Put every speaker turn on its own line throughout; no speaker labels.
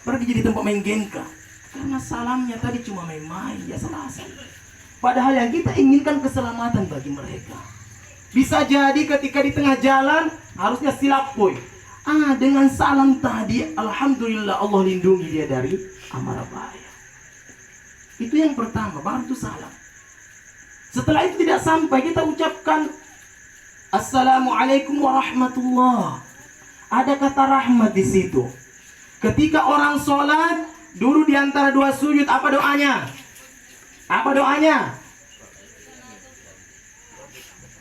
pergi jadi tempat main gengka. Karena salamnya tadi cuma main-main, biasa-biasa. Padahal yang kita inginkan keselamatan bagi mereka. Bisa jadi ketika di tengah jalan harusnya silap poin. Dengan salam tadi, alhamdulillah Allah lindungi dia dari amarah bahaya. Itu yang pertama, baru itu salam. Setelah itu tidak sampai, kita ucapkan Assalamualaikum warahmatullah. Ada kata rahmat di situ. Ketika orang sholat, dulu di antara dua sujud, apa doanya? Apa doanya?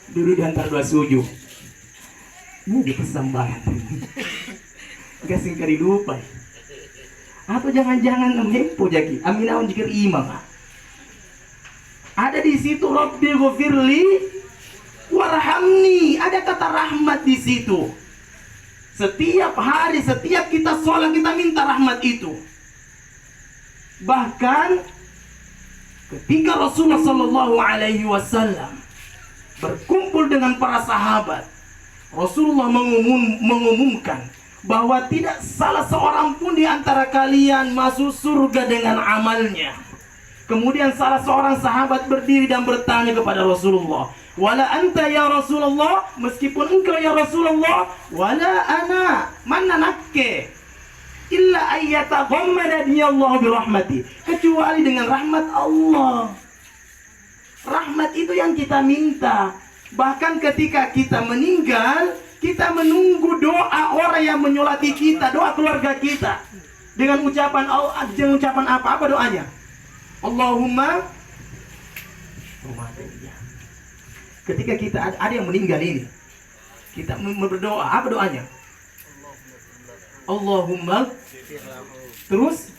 Dulu di antara dua sujud. Ini di persembahan. Gak singkari lupa. Atau jangan-jangan nempo jaki. Aminawan jikir imam. Ada di situ Rabbi ghafirli warhamni. Ada kata rahmat di situ. Setiap hari, setiap kita sholat, kita minta rahmat itu. Bahkan ketika Rasulullah SAW berkumpul dengan para sahabat, Rasulullah mengumumkan bahwa tidak salah seorang pun di antara kalian masuk surga dengan amalnya. Kemudian salah seorang sahabat berdiri dan bertanya kepada Rasulullah, wala anta ya Rasulullah, meskipun engkau ya Rasulullah, wala ana, mana nakke, illa ayyataghammadani Allah birahmati, kecuali dengan rahmat Allah. Rahmat itu yang kita minta. Bahkan ketika kita meninggal, kita menunggu doa orang yang menyolati kita, doa keluarga kita. Dengan ucapan dengan ucapan apa? Apa doanya? Allahumma. Ketika kita ada yang meninggal ini, kita berdoa, apa doanya? Allahumma. Terus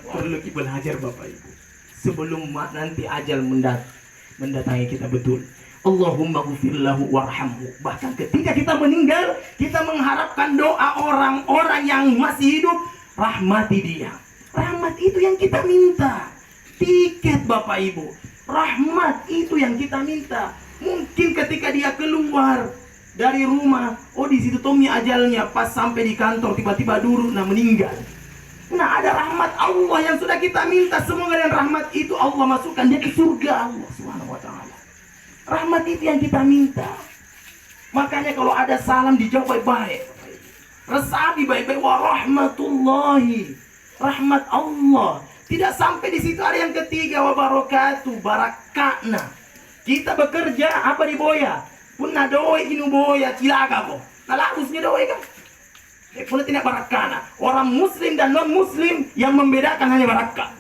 perlu kita belajar Bapak Ibu sebelum nanti ajal mendatangi kita betul. Allahumma ghfirlahu warhamhu. Bahkan ketika kita meninggal, kita mengharapkan doa orang-orang yang masih hidup, rahmati dia. Rahmat itu yang kita minta. Tiket Bapak Ibu, rahmat itu yang kita minta. Mungkin ketika dia keluar dari rumah, di situ Tommy ajalnya, pas sampai di kantor tiba-tiba dulu meninggal. Nah, ada rahmat Allah yang sudah kita minta. Semoga dengan rahmat itu Allah masukkan dia ke surga Allah Subhanahu wa ta'ala. Rahmat itu yang kita minta. Makanya kalau ada salam dijawab baik-baik. Resapi baik-baik, wa rahmatullahi. Rahmat Allah. Tidak sampai di situ, ada yang ketiga, wa barakatuh, barakatna. Kita bekerja apa di boya? Punna doi inu boya cilaka kok. Nalagusnya doi kan? Pun tidak barakana. Orang muslim dan non muslim yang membedakan hanya barakah.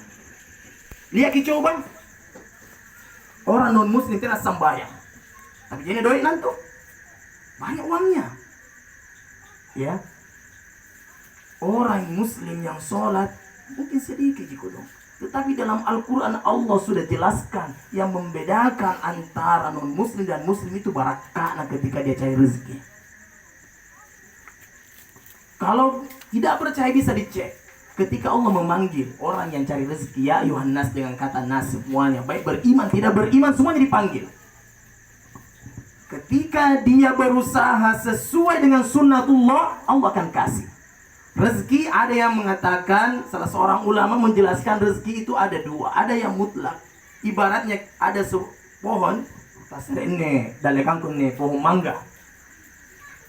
Lihat coba. Orang non muslim tidak sembahyang, tapi jadi doi nanti banyak uangnya. Ya. Orang muslim yang sholat mungkin sedikit dong. Tetapi dalam Al-Quran Allah sudah jelaskan yang membedakan antara non muslim dan muslim itu barakah ketika dia cari rezeki. Kalau tidak percaya bisa dicek. Ketika Allah memanggil orang yang cari rezeki, ya Yohanes, dengan kata nas semuanya, baik beriman tidak beriman semuanya dipanggil. Ketika dia berusaha sesuai dengan sunnatullah, Allah akan kasih. Rezeki ada yang mengatakan, salah seorang ulama menjelaskan rezeki itu ada dua. Ada yang mutlak. Ibaratnya ada pohon, tasrene, dalekangkune, pohon mangga.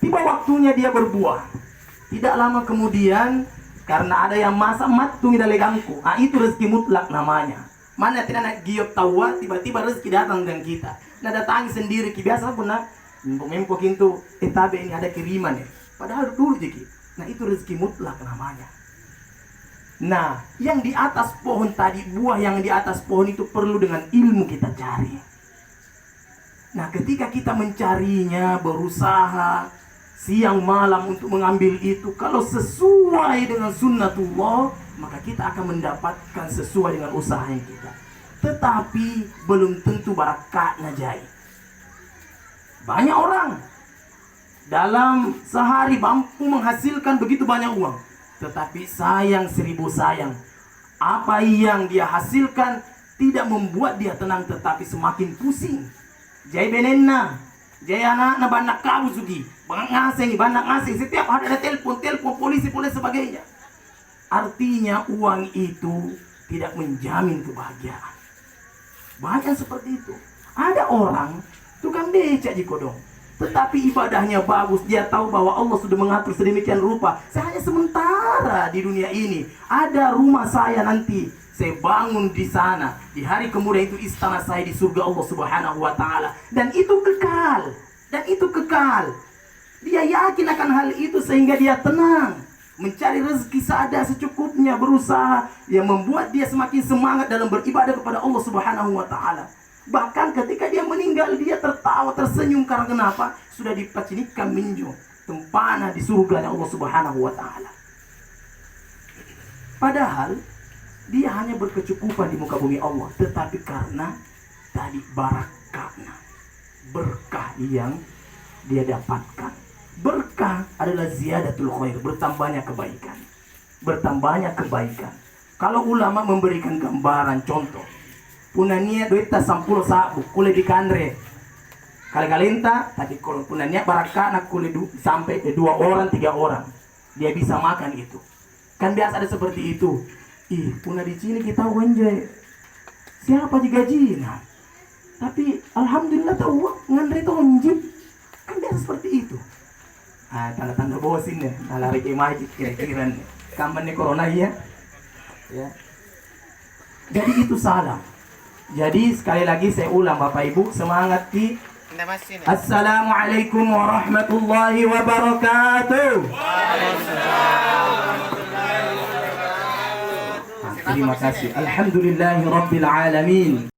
Tiba waktunya dia berbuah. Tidak lama kemudian, karena ada yang masak matung di dalekangku. Itu rezeki mutlak namanya. Mana tidak nak giok tawa, tiba-tiba rezeki datang dengan kita. Nah datangi sendiri, biasa pun nak mempo kintu, tabe ini ada kiriman ya. Padahal dulu jadi. Nah itu rezeki mutlak namanya. Nah yang di atas pohon tadi, buah yang di atas pohon itu perlu dengan ilmu kita cari. Nah ketika kita mencarinya, berusaha siang malam untuk mengambil itu, kalau sesuai dengan sunnatullah, maka kita akan mendapatkan sesuai dengan usaha yang kita. Tetapi belum tentu barakatnya jai. Banyak orang dalam sehari mampu menghasilkan begitu banyak uang, tetapi sayang 1000 sayang, apa yang dia hasilkan tidak membuat dia tenang, tetapi semakin pusing. Jai benenna Jaya anak na banyak kamu sugi, banyak ngasih, setiap hari ada telepon polisi sebagainya. Artinya uang itu tidak menjamin kebahagiaan. Banyak seperti itu. Ada orang tukang becak di kodong, tetapi ibadahnya bagus. Dia tahu bahwa Allah sudah mengatur sedemikian rupa. Saya hanya sementara di dunia ini. Ada rumah saya nanti, saya bangun di sana. Di hari kemudian itu istana saya di surga Allah Subhanahu wa taala. Dan itu kekal. Dia yakin akan hal itu sehingga dia tenang. Mencari rezeki seadanya secukupnya, berusaha yang membuat dia semakin semangat dalam beribadah kepada Allah Subhanahu wa taala. Bahkan ketika dia meninggal, dia tertawa, tersenyum. Karena kenapa? Sudah dipacinikan minjo tempana di surga Allah Subhanahu wa taala. Padahal dia hanya berkecukupan di muka bumi Allah, tetapi karena tadi barakahnya, berkah yang dia dapatkan. Berkah adalah ziyadatul khair, bertambahnya kebaikan. Kalau ulama memberikan gambaran contoh, punania duita 10 sabu kule di kandre. Kali-kalenta tadi kalau punania barakah nak kule sampai 2 orang 3 orang. Dia bisa makan itu. Kan biasa ada seperti itu. Puna di sini kita wenjai. Siapa digajinya? Tapi alhamdulillah tahu ngandre itu onjib. Kan biasa seperti itu. Tanda-tanda bosin ya, lari ke majid kira-kira nih. Kapan nih corona ya? Jadi itu salah. Jadi sekali lagi saya ulang Bapak Ibu, semangat di Assalamualaikum warahmatullahi wabarakatuh. Terima kasih. Alhamdulillahi rabbil alamin.